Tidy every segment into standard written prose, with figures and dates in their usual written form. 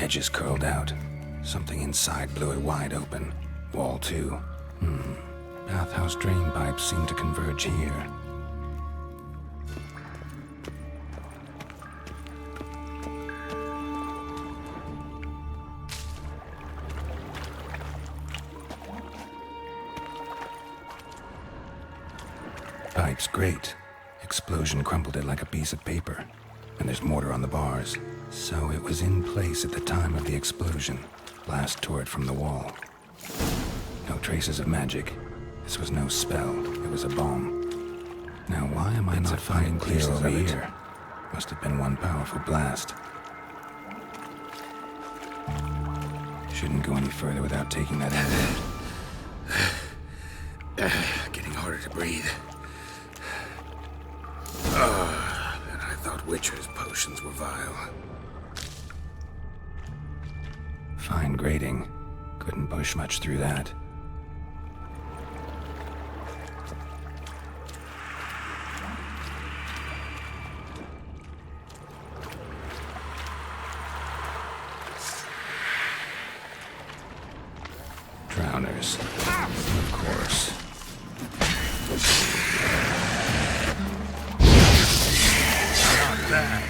Edges curled out. Something inside blew it wide open. Wall too. Bathhouse drain pipes seem to converge here. Pipe's great. Explosion crumpled it like a piece of paper. And there's mortar on the bars. So it was in place at the time of the explosion. Blast tore it from the wall. No traces of magic. This was no spell. It was a bomb. Now why am I not finding clear over here? Must have been one powerful blast. Shouldn't go any further without taking that out. Getting harder to breathe. And I thought Witcher's potions were vile. Fine grating. Couldn't push much through that. Drowners. Of course. Not bad.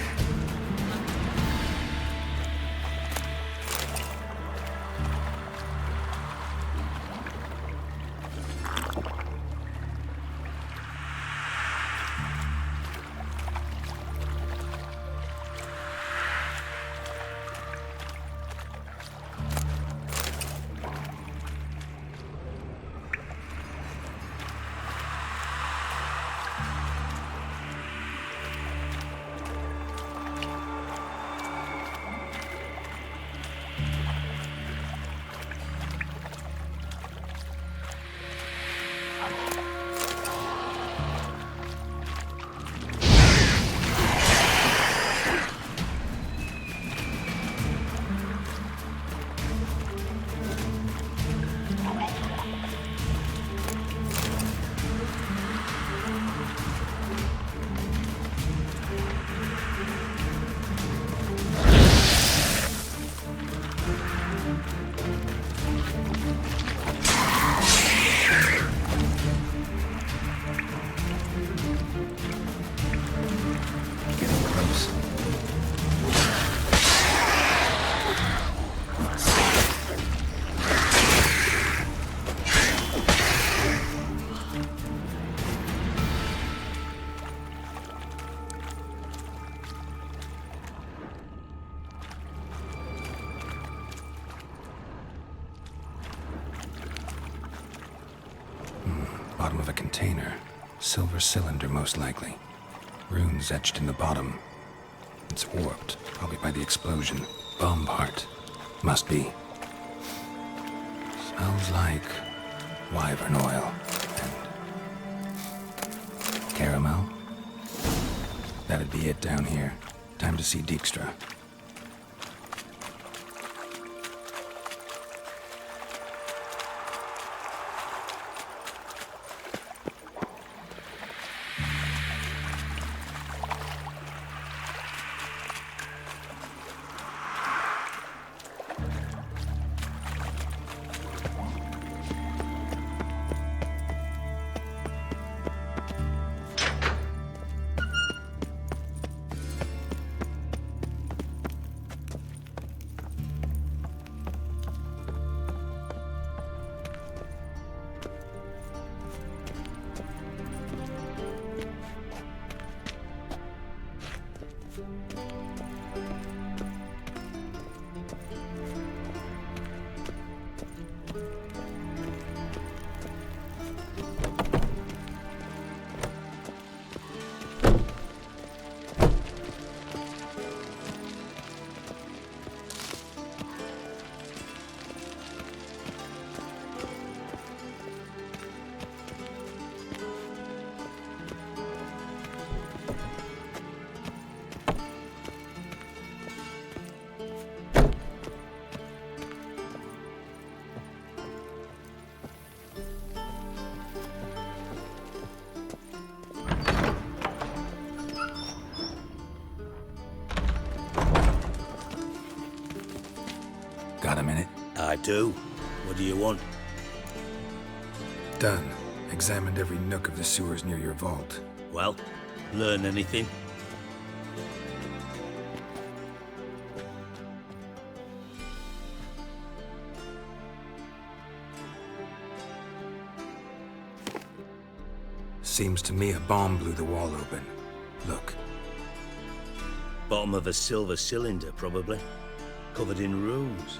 Bottom of a container. Silver cylinder, most likely. Runes etched in the bottom. It's warped, probably by the explosion. Bomb part. Must be. Smells like wyvern oil and caramel. That'd be it down here. Time to see Dijkstra. do. What do you want? Done. Examined every nook of the sewers near your vault. Well, learn anything? Seems to me a bomb blew the wall open. Look. Bottom of a silver cylinder, probably. Covered in runes.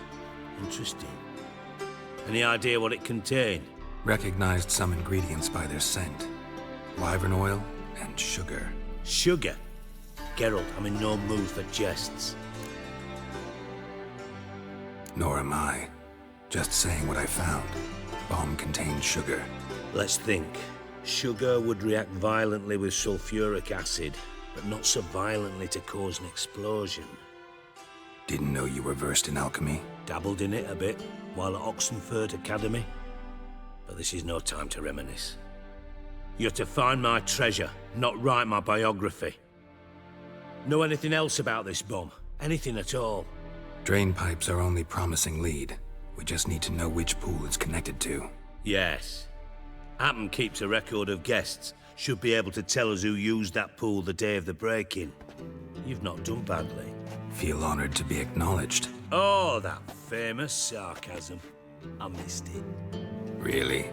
Interesting. Any idea what it contained? Recognized some ingredients by their scent. Wyvern oil and sugar. Sugar? Geralt, I'm in no mood for jests. Nor am I. Just saying what I found. Bomb contained sugar. Let's think. Sugar would react violently with sulfuric acid, but not so violently to cause an explosion. Didn't know you were versed in alchemy. Dabbled in it a bit, while at Oxenfurt Academy. But this is no time to reminisce. You're to find my treasure, not write my biography. Know anything else about this bomb? Anything at all? Drain pipes are only promising lead. We just need to know which pool it's connected to. Yes. Happen keeps a record of guests. Should be able to tell us who used that pool the day of the break-in. You've not done badly. Feel honored to be acknowledged. Oh, that famous sarcasm. I missed it. Really?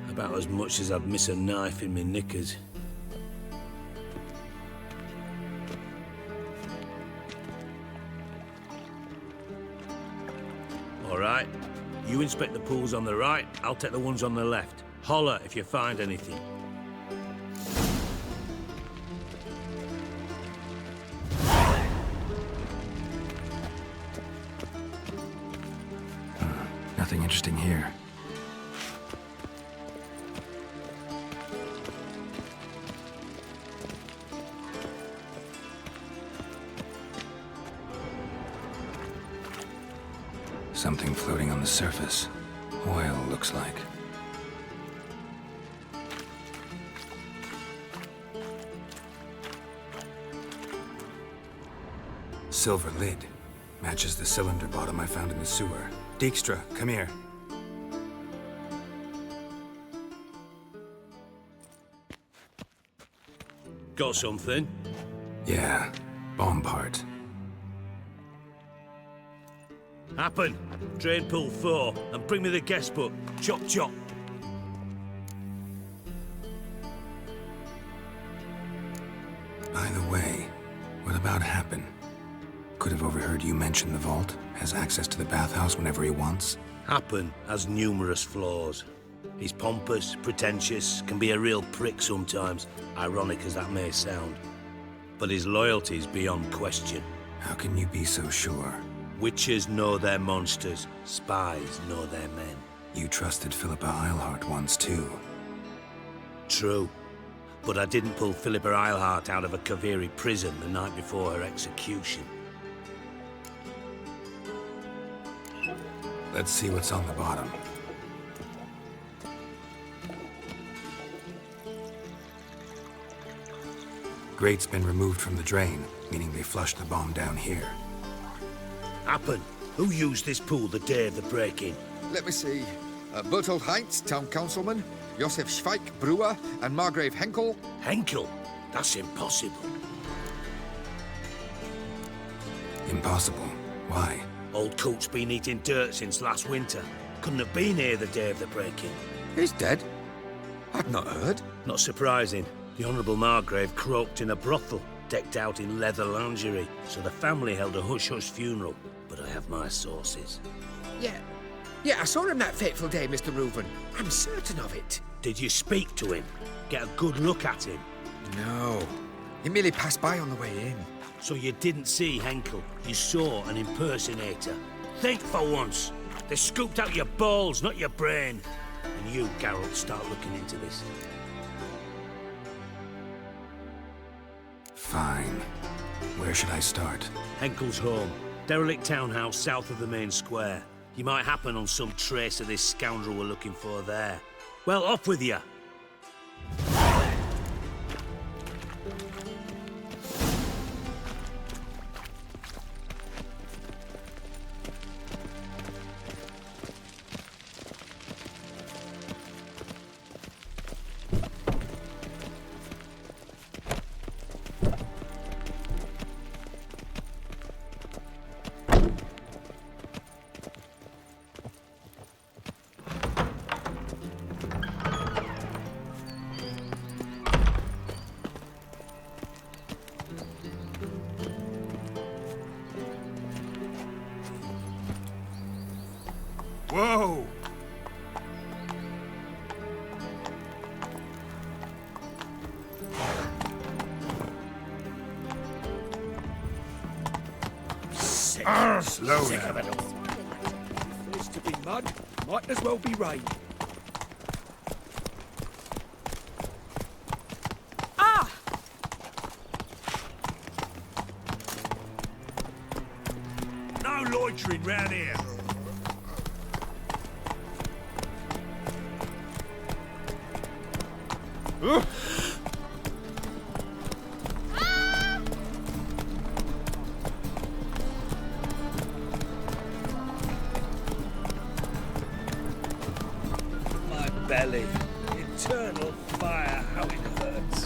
About as much as I'd miss a knife in my knickers. All right. You inspect the pools on the right, I'll take the ones on the left. Holler if you find anything. Nothing interesting here. Something floating on the surface. Oil, looks like. Silver lid. Matches the cylinder bottom I found in the sewer. Dijkstra, come here. Got something? Yeah, bomb part. Happen. Drain pool 4, and bring me the guest book. Chop chop. By the way, what about Happen? Could have overheard you mention the vault. Has access to the bathhouse whenever he wants. Happen has numerous flaws. He's pompous, pretentious, can be a real prick sometimes, ironic as that may sound. But his loyalty's beyond question. How can you be so sure? Witches know their monsters, spies know their men. You trusted Philippa Eilhart once too. True. But I didn't pull Philippa Eilhart out of a Kaviri prison the night before her execution. Let's see what's on the bottom. Grate's been removed from the drain, meaning they flushed the bomb down here. Happen. Who used this pool the day of the break-in? Let me see. Bertold Heinz, town councilman, Josef Schweik, brewer, and Margrave Henkel. Henkel? That's impossible. Impossible. Why? Old coot's been eating dirt since last winter. Couldn't have been here the day of the break-in. He's dead? I'd not heard. Not surprising. The Honourable Margrave croaked in a brothel, decked out in leather lingerie, so the family held a hush-hush funeral. But I have my sources. Yeah, I saw him that fateful day, Mr. Reuven. I'm certain of it. Did you speak to him? Get a good look at him? No. He merely passed by on the way in. So you didn't see Henkel. You saw an impersonator. Think for once. They scooped out your balls, not your brain. And you, Geralt, start looking into this. Fine. Where should I start? Henkel's home. Derelict townhouse south of the main square. You might happen on some trace of this scoundrel we're looking for there. Well, off with you. Slow Sick of down. it all. If there's to be mud, might as well be rain. Ah! No loitering round here. My belly. Eternal fire, how it hurts.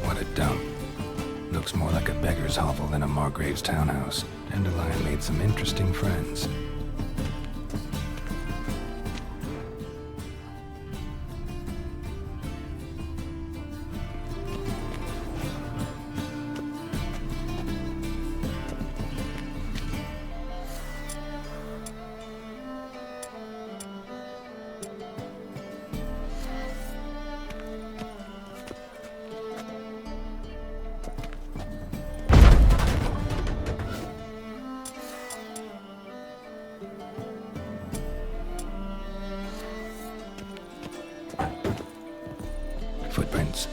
What a dump. Looks more like a beggar's hovel than a Margrave's townhouse. Dandelion made some interesting friends. Footprints.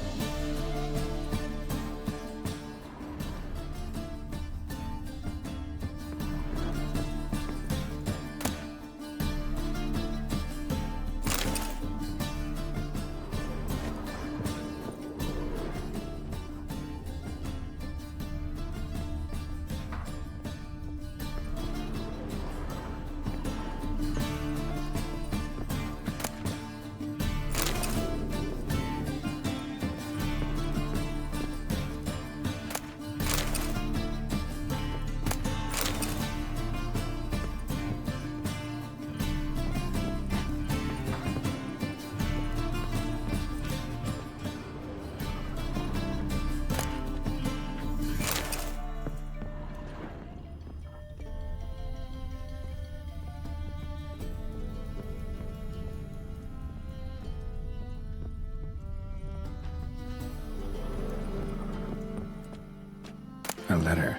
A letter.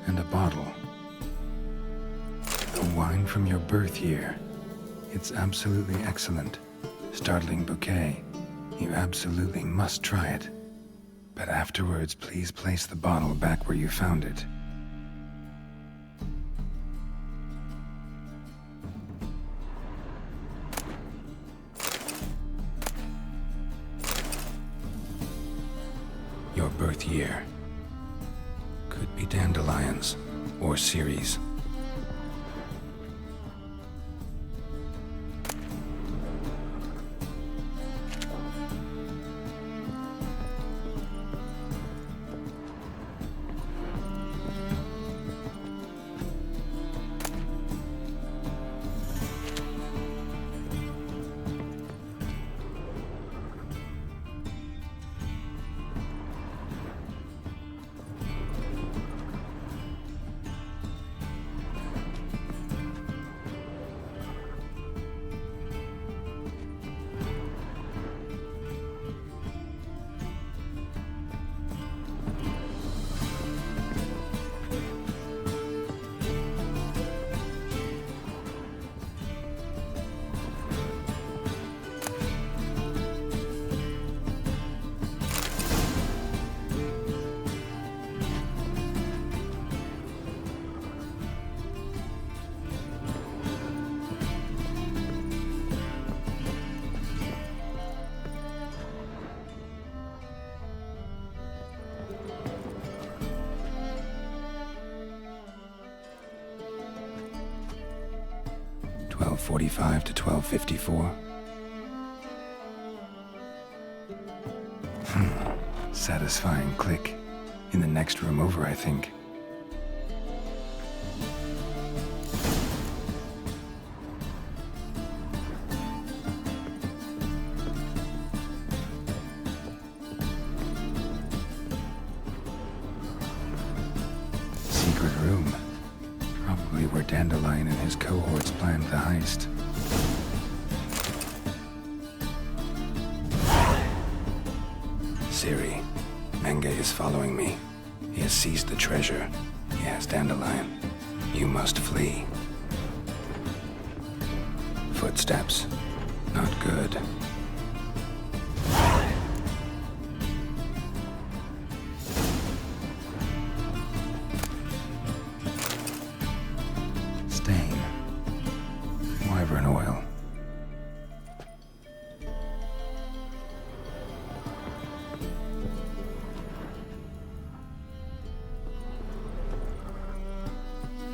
And a bottle. The wine from your birth year. It's absolutely excellent. Startling bouquet. You absolutely must try it. But afterwards, please place the bottle back where you found it. Your birth year. Could be dandelions or Ceres. .45 to 12:54. Satisfying click. In the next room over, I think. room. Probably where Dandelion and his cohorts planned the heist. Ciri, Menge is following me. He has seized the treasure. He has Dandelion. You must flee. Footsteps. Not good. Stain. Wyvern oil.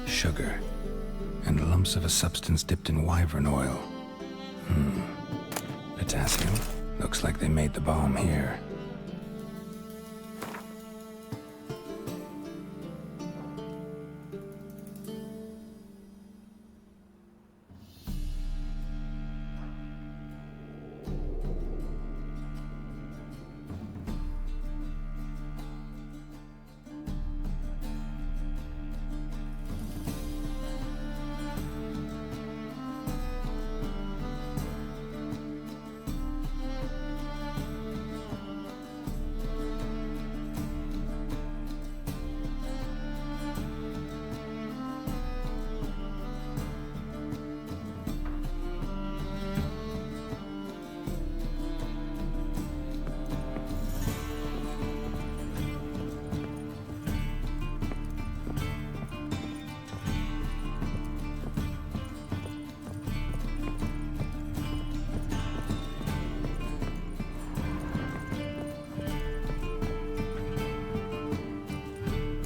Sugar. And lumps of a substance dipped in wyvern oil. Potassium? Looks like they made the bomb here.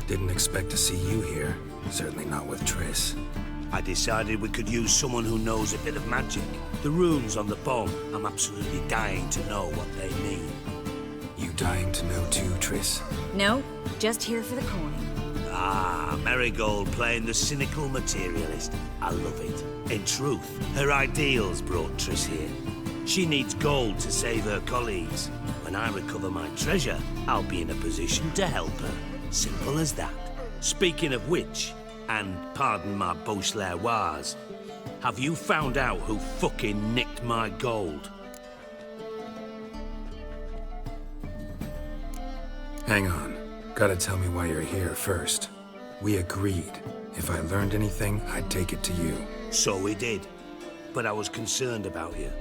Didn't expect to see you here. Certainly not with Triss. I decided we could use someone who knows a bit of magic. The runes on the bomb, I'm absolutely dying to know what they mean. You dying to know too, Triss? No, just here for the coin. Ah, Marigold playing the cynical materialist. I love it. In truth, her ideals brought Triss here. She needs gold to save her colleagues. When I recover my treasure, I'll be in a position to help her. Simple as that. Speaking of which, and pardon my Beauclervois, have you found out who fucking nicked my gold? Hang on. Gotta tell me why you're here first. We agreed. If I learned anything, I'd take it to you. So we did. But I was concerned about you.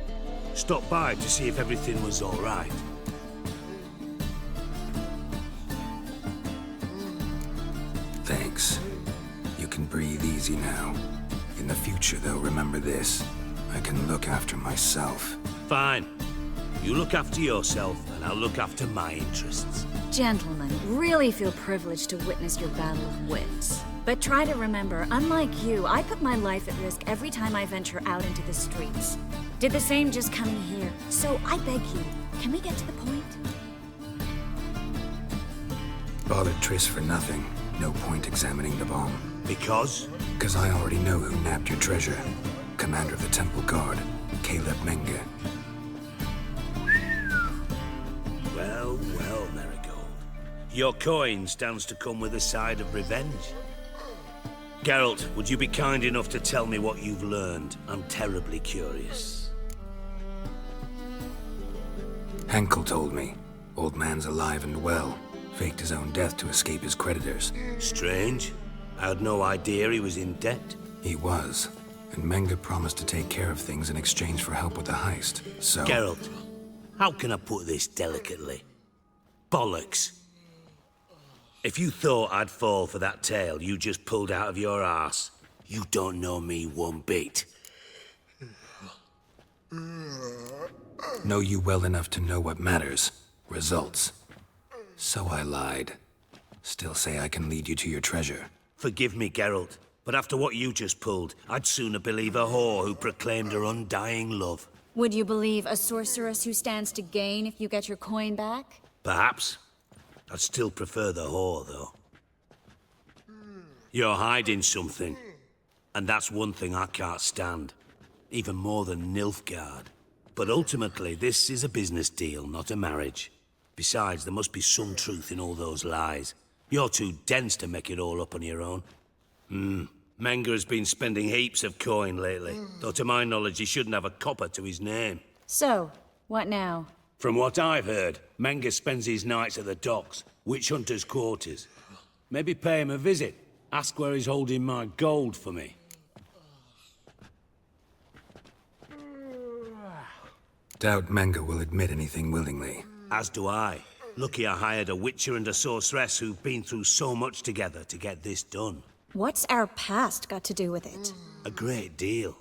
Stopped by to see if everything was all right. Thanks. You can breathe easy now. In the future, though, remember this. I can look after myself. Fine. You look after yourself, and I'll look after my interests. Gentlemen, really feel privileged to witness your battle of wits. But try to remember, unlike you, I put my life at risk every time I venture out into the streets. Did the same just coming here. So I beg you, can we get to the point? Bothered Triss for nothing. No point examining the bomb. Because? Because I already know who nabbed your treasure. Commander of the Temple Guard, Caleb Menge. Well, well, Marigold. Your coin stands to come with a side of revenge. Geralt, would you be kind enough to tell me what you've learned? I'm terribly curious. Henkel told me. Old man's alive and well. Faked his own death to escape his creditors. Strange. I had no idea he was in debt. He was. And Menge promised to take care of things in exchange for help with the heist. So... Geralt, how can I put this delicately? Bollocks. If you thought I'd fall for that tale you just pulled out of your arse, you don't know me one bit. Know you well enough to know what matters. Results. So I lied. Still say I can lead you to your treasure. Forgive me, Geralt, but after what you just pulled, I'd sooner believe a whore who proclaimed her undying love. Would you believe a sorceress who stands to gain if you get your coin back? Perhaps. I'd still prefer the whore, though. You're hiding something, and that's one thing I can't stand. Even more than Nilfgaard. But ultimately, this is a business deal, not a marriage. Besides, there must be some truth in all those lies. You're too dense to make it all up on your own. Menga has been spending heaps of coin lately, though to my knowledge he shouldn't have a copper to his name. So, what now? From what I've heard, Menga spends his nights at the docks, witch hunters' quarters. Maybe pay him a visit. Ask where he's holding my gold for me. Doubt Menga will admit anything willingly. As do I. Lucky I hired a witcher and a sorceress who've been through so much together to get this done. What's our past got to do with it? A great deal.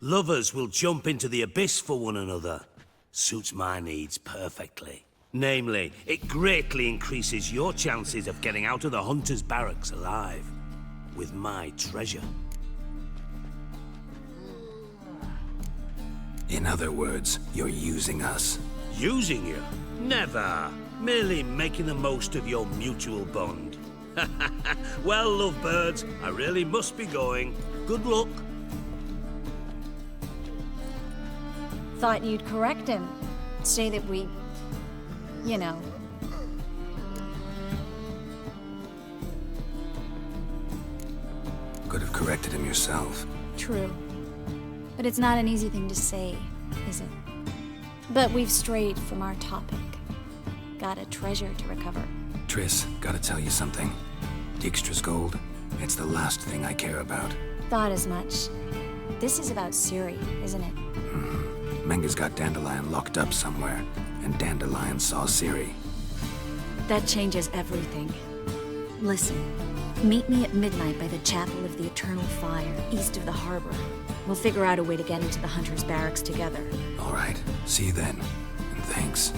Lovers will jump into the abyss for one another. Suits my needs perfectly. Namely, it greatly increases your chances of getting out of the hunter's barracks alive. With my treasure. In other words, you're using us. Using you? Never. Merely making the most of your mutual bond. Well, lovebirds, I really must be going. Good luck. Thought you'd correct him. Say that we... you know. Could have corrected him yourself. True. But it's not an easy thing to say, is it? But we've strayed from our topic. Got a treasure to recover. Triss, gotta tell you something. Dijkstra's gold, it's the last thing I care about. Thought as much. This is about Ciri, isn't it? Menga's got Dandelion locked up somewhere, and Dandelion saw Ciri. That changes everything. Listen, meet me at midnight by the Chapel of the Eternal Fire, east of the harbor. We'll figure out a way to get into the Hunter's barracks together. All right, see you then, and thanks.